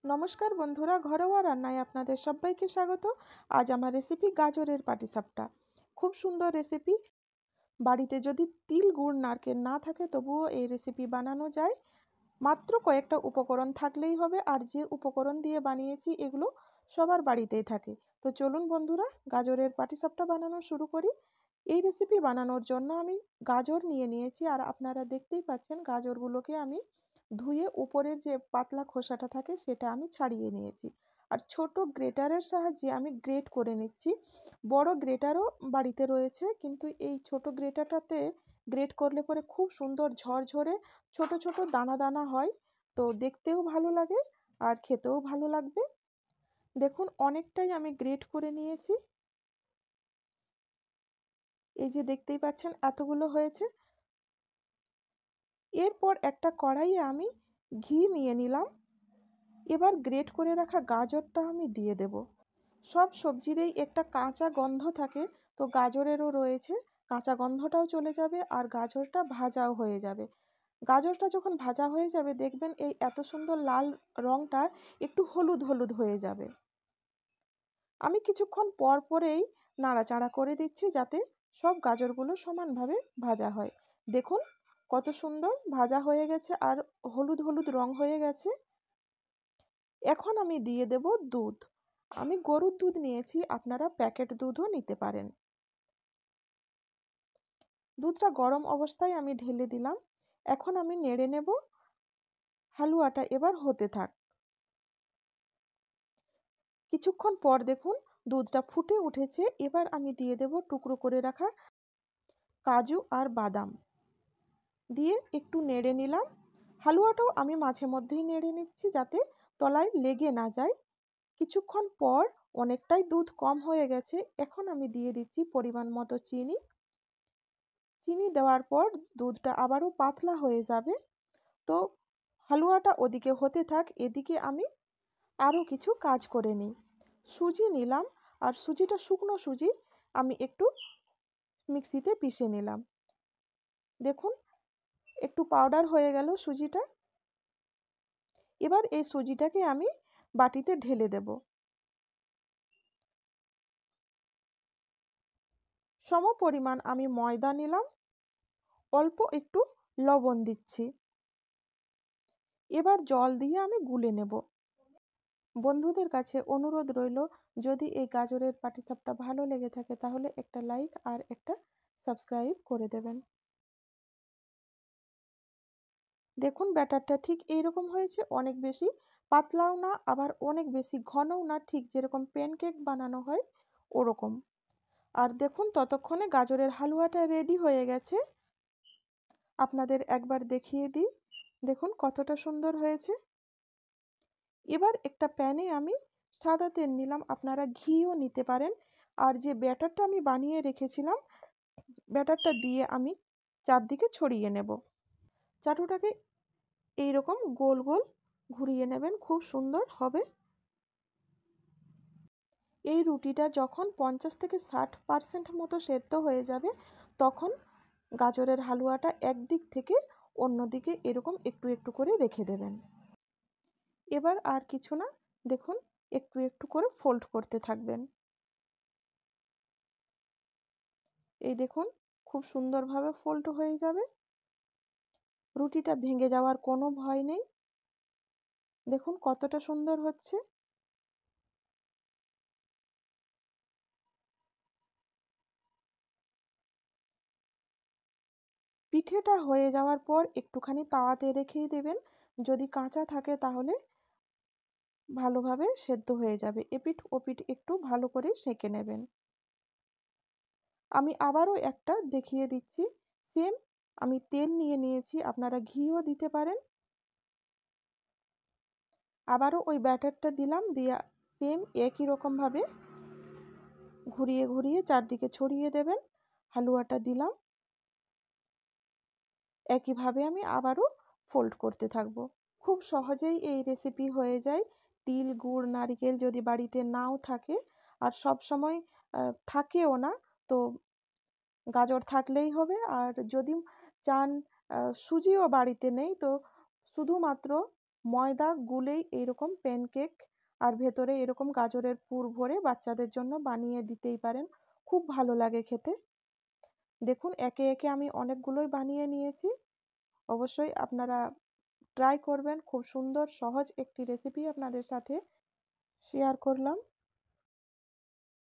নমস্কার বন্ধুরা, ঘরোয়া রান্নায় আপনাদের সবাইকে স্বাগত। আজ আমার রেসিপি গাজরের পাটিসাপটা। খুব সুন্দর রেসিপি। বাড়িতে যদি তিল গুড় নারকেল না থাকে তবুও এই রেসিপি বানানো যায়। মাত্র কয়েকটা উপকরণ থাকলেই হবে, আর যে উপকরণ দিয়ে বানিয়েছি এগুলো সবার বাড়িতেই থাকে। তো চলুন বন্ধুরা, গাজরের পাটিসাপটা বানানো শুরু করি। এই রেসিপি বানানোর জন্য আমি গাজর নিয়ে নিয়েছি, আর আপনারা দেখতেই পাচ্ছেন গাজরগুলোকে আমি ধুয়ে উপরের যে পাতলা খোসাটা থাকে সেটা আমি ছাড়িয়ে নিয়েছি। আর ছোট গ্রেটারের সাহায্যে আমি গ্রেট করে নিচ্ছি। বড় গ্রেটারও বাড়িতে রয়েছে, কিন্তু এই ছোট গ্রেটারটাতে গ্রেট করলে পরে খুব সুন্দর ঝরঝরে ছোট ছোট দানা দানা হয়। তো দেখতেও ভালো লাগে আর খেতেও ভালো লাগবে। দেখুন অনেকটাই আমি গ্রেট করে নিয়েছি। এই যে দেখতেই পাচ্ছেন এতগুলো হয়েছে। এরপর একটা কড়াইয়ে আমি ঘি নিয়ে নিলাম। এবার গ্রেট করে রাখা গাজরটা আমি দিয়ে দেব। সব সবজিরই একটা কাঁচা গন্ধ থাকে, তো গাজরেরও রয়েছে। কাঁচা গন্ধটাও চলে যাবে আর গাজরটা ভাজাও হয়ে যাবে। গাজরটা যখন ভাজা হয়ে যাবে দেখবেন এই এত সুন্দর লাল রঙটা একটু হলুদ হলুদ হয়ে যাবে। আমি কিছুক্ষণ পর পরেই নাড়াচাড়া করে দিচ্ছি যাতে সব গাজরগুলো সমানভাবে ভাজা হয়। দেখুন কত সুন্দর ভাজা হয়ে গেছে আর হলুদ হলুদ রং হয়ে গেছে। এখন আমি দিয়ে দেব দুধ। আমি গরুর দুধ নিয়েছি, আপনারা প্যাকেট দুধও নিতে পারেন। দুধটা গরম অবস্থায় আমি ঢেলে দিলাম। এখন আমি নেড়ে নেব। হালুয়াটা এবার হতে থাক। কিছুক্ষণ পর দেখুন দুধটা ফুটে উঠেছে। এবার আমি দিয়ে দেব টুকরো করে রাখা কাজু আর বাদাম দিয়ে একটু নেড়ে নিলাম। হালুয়াটাও আমি মাঝে মধ্যেই নেড়ে নিচ্ছি যাতে তলায় লেগে না যায়। কিছুক্ষণ পর অনেকটাই দুধ কম হয়ে গেছে। এখন আমি দিয়ে দিচ্ছি পরিমাণ মতো চিনি। চিনি দেওয়ার পর দুধটা আবারও পাতলা হয়ে যাবে। তো হালুয়াটা ওদিকে হতে থাক, এদিকে আমি আরও কিছু কাজ করে নিই। সুজি নিলাম, আর সুজিটা শুকনো সুজি আমি একটু মিক্সিতে পিষে নিলাম। দেখুন একটু পাউডার হয়ে গেল সুজিটা। এবার এই সুজিটাকে আমি বাটিতে ঢেলে দেব। সম পরিমাণ আমি ময়দা নিলাম, অল্প একটু লবণ দিচ্ছি। এবার জল দিয়ে আমি গুলে নেব। বন্ধুদের কাছে অনুরোধ রইল, যদি এই গাজরের পাটিসাপটা ভালো লেগে থাকে তাহলে একটা লাইক আর একটা সাবস্ক্রাইব করে দেবেন। দেখুন ব্যাটারটা ঠিক এইরকম হয়েছে, অনেক বেশি পাতলাও না আবার অনেক বেশি ঘনও না, ঠিক যেরকম প্যানকেক বানানো হয় ওরকম। আর দেখুন ততক্ষণে গাজরের হালুয়াটা রেডি হয়ে গেছে। আপনাদের একবার দেখিয়ে দিই, দেখুন কতটা সুন্দর হয়েছে। এবার একটা প্যানে আমি সাদা তেল নিলাম, আপনারা ঘিও নিতে পারেন। আর যে ব্যাটারটা আমি বানিয়ে রেখেছিলাম ব্যাটারটা দিয়ে আমি চারদিকে ছড়িয়ে নেব। চাটুটাকে এইরকম গোল গোল ঘুরিয়ে নেবেন, খুব সুন্দর হবে। এই রুটিটা যখন 50 থেকে 60% মতো সেদ্ধ হয়ে যাবে তখন গাজরের হালুয়াটা একদিক থেকে অন্যদিকে এরকম একটু একটু করে রেখে দেবেন। এবার আর কিছু না, দেখুন একটু একটু করে ফোল্ড করতে থাকবেন। এই দেখুন খুব সুন্দরভাবে ফোল্ড হয়ে যাবে। রুটিটা ভেঙে যাওয়ার কোনো ভয় নেই। দেখুন কতটা সুন্দর হচ্ছে। পিঠেটা হয়ে যাওয়ার পর একটুখানি তাওয়াতে রেখেই দেবেন। যদি কাঁচা থাকে তাহলে ভালোভাবে সেদ্ধ হয়ে যাবে। এপিঠ ওপিঠ একটু ভালো করে সেঁকে নেবেন। আমি আবারও একটা দেখিয়ে দিচ্ছি। সেম আমি তেল নিয়ে নিয়েছি, আপনারা ঘিও দিতে পারেন। আবারও ওই ব্যাটারটা দিলাম, দিয়ে সেম একই রকমভাবে ঘুরিয়ে ঘুরিয়ে চারদিকে ছড়িয়ে দেবেন। হালুয়াটা দিলাম, একইভাবে আমি আবারও ফোল্ড করতে থাকবো। খুব সহজেই এই রেসিপি হয়ে যায়। তিল গুড় নারকেল যদি বাড়িতে নাও থাকে, আর সব সময় থাকেও না, তো গাজর থাকলেই হবে। আর যদি চান সুজিও বাড়িতে নেই, তো শুধুমাত্র ময়দা গুলেই এইরকম প্যানকেক আর ভেতরে এরকম গাজরের পুর ভরে বাচ্চাদের জন্য বানিয়ে দিতেই পারেন। খুব ভালো লাগে খেতে। দেখুন একে একে আমি অনেকগুলোই বানিয়ে নিয়েছি। অবশ্যই আপনারা ট্রাই করবেন। খুব সুন্দর সহজ একটি রেসিপি আপনাদের সাথে শেয়ার করলাম।